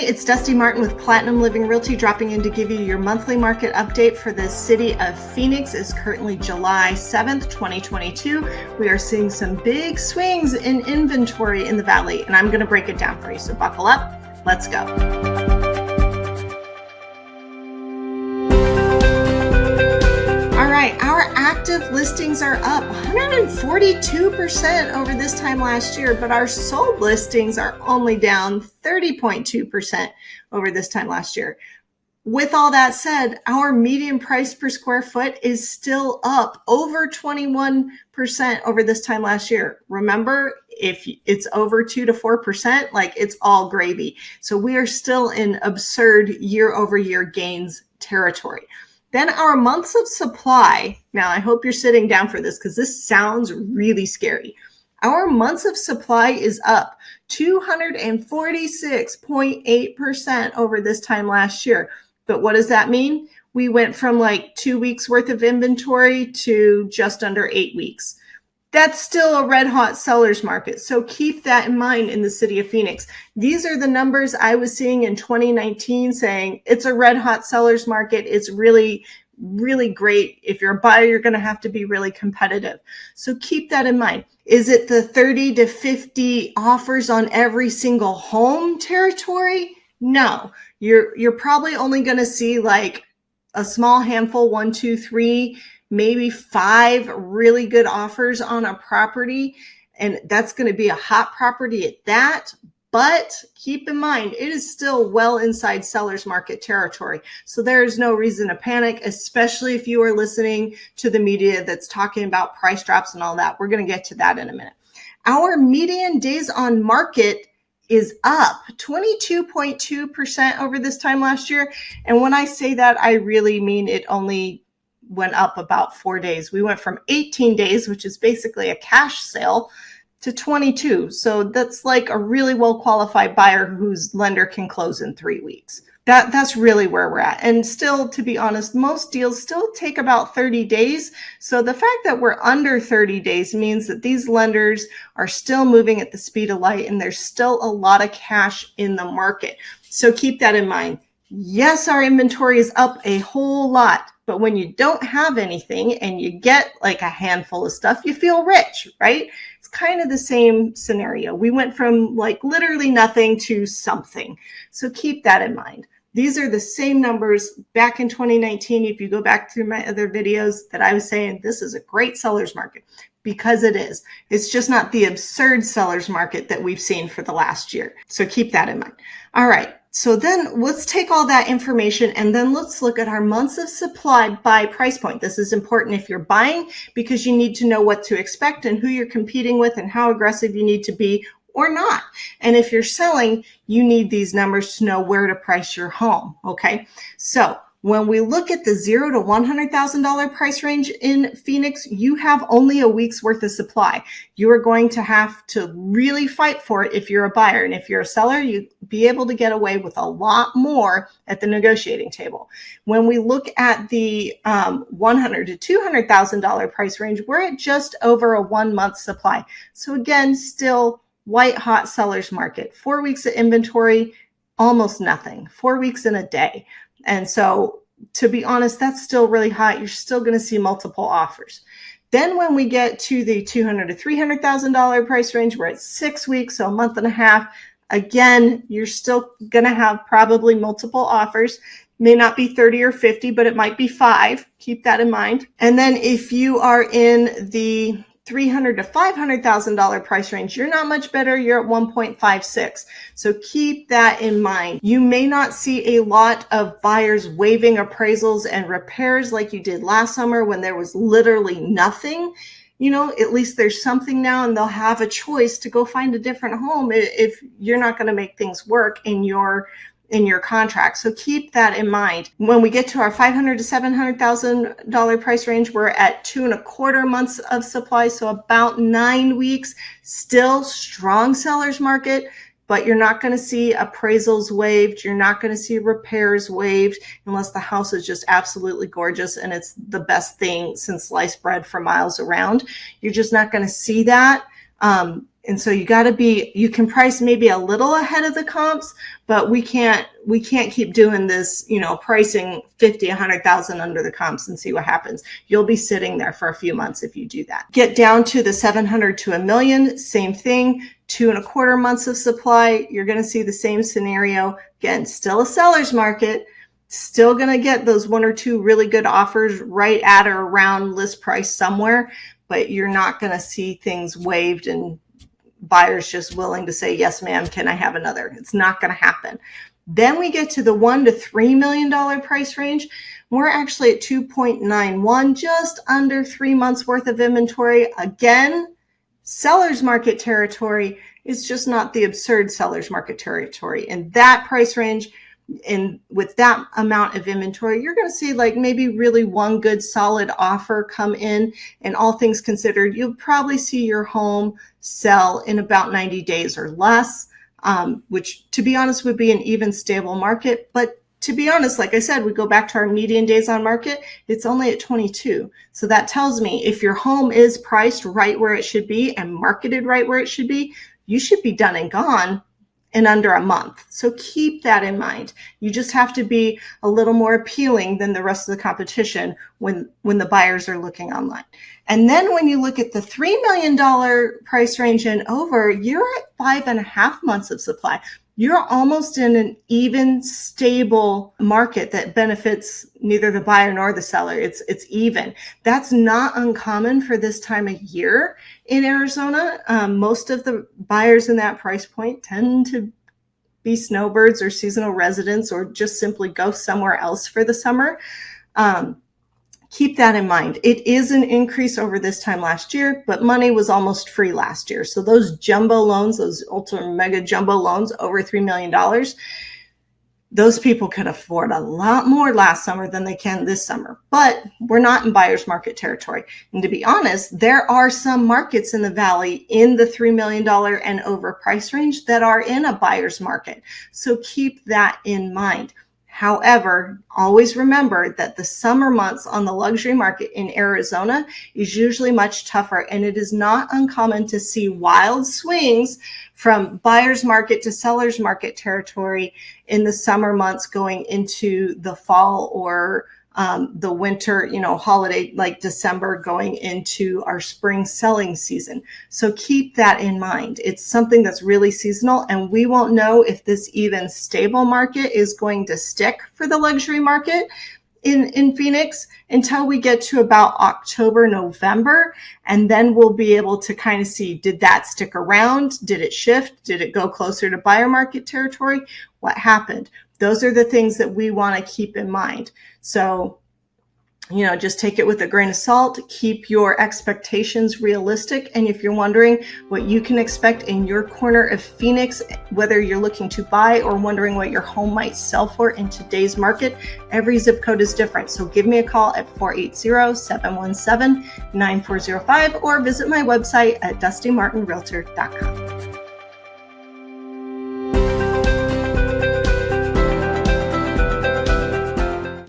it's Dusti Martin with Platinum Living Realty dropping in to give you your monthly market update for the city of Phoenix. It's currently July 7th, 2022. We are seeing some big swings in inventory in the valley, and I'm going to break it down for you. So buckle up. Let's go. All right, our active listings are up 142% over this time last year, but our sold listings are only down 30.2% over this time last year. With all that said, our median price per square foot is still up over 21% over this time last year. Remember, if it's over 2 to 4%, like it's all gravy. So we are still in absurd year-over-year gains territory. Then our months of supply, now I hope you're sitting down for this because this sounds really scary. Our months of supply is up 246.8% over this time last year. But what does that mean? We went from like 2 weeks worth of inventory to just under 8 weeks. That's still a red hot seller's market. So keep that in mind in the city of Phoenix. These are the numbers I was seeing in 2019 saying it's a red hot seller's market. It's really, really great. If you're a buyer, you're going to have to be really competitive. So keep that in mind. Is it the 30 to 50 offers on every single home territory? No, you're probably only going to see like a small handful, 1, 2, 3, maybe 5 really good offers on a property. And that's going to be a hot property at that. But keep in mind, it is still well inside seller's market territory. So there is no reason to panic, especially if you are listening to the media that's talking about price drops and all that. We're going to get to that in a minute. Our median days on market is up 22.2% over this time last year. And when I say that, I really mean it only went up about 4 days. We went from 18 days, which is basically a cash sale, to 22. So that's like a really well qualified buyer whose lender can close in 3 weeks. That's really where we're at. And still, to be honest, most deals still take about 30 days. So the fact that we're under 30 days means that these lenders are still moving at the speed of light and there's still a lot of cash in the market. So keep that in mind. Yes, our inventory is up a whole lot, but when you don't have anything and you get like a handful of stuff, you feel rich, right? It's kind of the same scenario. We went from like literally nothing to something. So keep that in mind. These are the same numbers back in 2019. If you go back through my other videos that I was saying, this is a great seller's market because it is. It's just not the absurd seller's market that we've seen for the last year. So keep that in mind. All right. So then let's take all that information and then let's look at our months of supply by price point. This is important if you're buying because you need to know what to expect and who you're competing with and how aggressive you need to be or not. And if you're selling, you need these numbers to know where to price your home. Okay. So when we look at the $0 to $100,000 price range in Phoenix, you have only a week's worth of supply. You are going to have to really fight for it if you're a buyer. And if you're a seller, you be able to get away with a lot more at the negotiating table. When we look at the $100,000 to $200,000 price range, we're at just over a 1 month supply. So again, still white hot seller's market. 4 weeks of inventory, almost nothing. 4 weeks in a day. And so to be honest, that's still really hot. You're still going to see multiple offers. Then when we get to the $200,000 to $300,000 price range, we're at 6 weeks, so a month and a half. Again, you're still going to have probably multiple offers. May not be 30 or 50, but it might be 5. Keep that in mind. And then if you are in the $300,000 to $500,000 price range, you're not much better. You're at 1.56. So keep that in mind. You may not see a lot of buyers waiving appraisals and repairs like you did last summer when there was literally nothing. You know, at least there's something now and they'll have a choice to go find a different home if you're not going to make things work in your contract. So keep that in mind. When we get to our $500,000 to $700,000 price range, we're at 2.25 months of supply. So about 9 weeks, still strong seller's market, but you're not going to see appraisals waived. You're not going to see repairs waived unless the house is just absolutely gorgeous and it's the best thing since sliced bread for miles around. You're just not going to see that. And so you can price maybe a little ahead of the comps, but we can't keep doing this, pricing 50, 100,000 under the comps and see what happens. You'll be sitting there for a few months if you do that. Get down to the 700 to $1 million, same thing, 2.25 months of supply. You're going to see the same scenario. Again, still a seller's market, still going to get those 1 or 2 really good offers right at or around list price somewhere, but you're not going to see things waived and buyers just willing to say, yes, ma'am, can I have another? It's not going to happen. Then we get to the $1 to $3 million price range. We're actually at 2.91, just under 3 months worth of inventory. Again, seller's market territory is just not the absurd seller's market territory. In that price range, and with that amount of inventory, you're going to see like maybe really one good solid offer come in, and all things considered, you'll probably see your home sell in about 90 days or less, which to be honest would be an even stable market. But to be honest, like I said, we go back to our median days on market, it's only at 22. So that tells me if your home is priced right where it should be and marketed right where it should be, you should be done and gone in under a month. So keep that in mind. You just have to be a little more appealing than the rest of the competition when the buyers are looking online. And then when you look at the $3 million price range and over, you're at 5.5 months of supply. You're almost in an even, stable market that benefits neither the buyer nor the seller. It's even. That's not uncommon for this time of year in Arizona. Most of the buyers in that price point tend to be snowbirds or seasonal residents, or just simply go somewhere else for the summer. Keep that in mind. It is an increase over this time last year, but money was almost free last year. So those jumbo loans, those ultra mega jumbo loans over $3 million, those people could afford a lot more last summer than they can this summer. But we're not in buyer's market territory. And to be honest, there are some markets in the valley in the $3 million and over price range that are in a buyer's market. So keep that in mind. However, always remember that the summer months on the luxury market in Arizona is usually much tougher, and it is not uncommon to see wild swings from buyer's market to seller's market territory in the summer months going into the fall or the winter, holiday like December going into our spring selling season. So keep that in mind. It's something that's really seasonal, and we won't know if this even stable market is going to stick for the luxury market in Phoenix until we get to about October, November. And then we'll be able to kind of see, did that stick around? Did it shift? Did it go closer to buyer market territory? What happened? Those are the things that we want to keep in mind. So, just take it with a grain of salt, keep your expectations realistic. And if you're wondering what you can expect in your corner of Phoenix, whether you're looking to buy or wondering what your home might sell for in today's market, every zip code is different. So give me a call at 480-717-9405 or visit my website at dustimartinrealtor.com.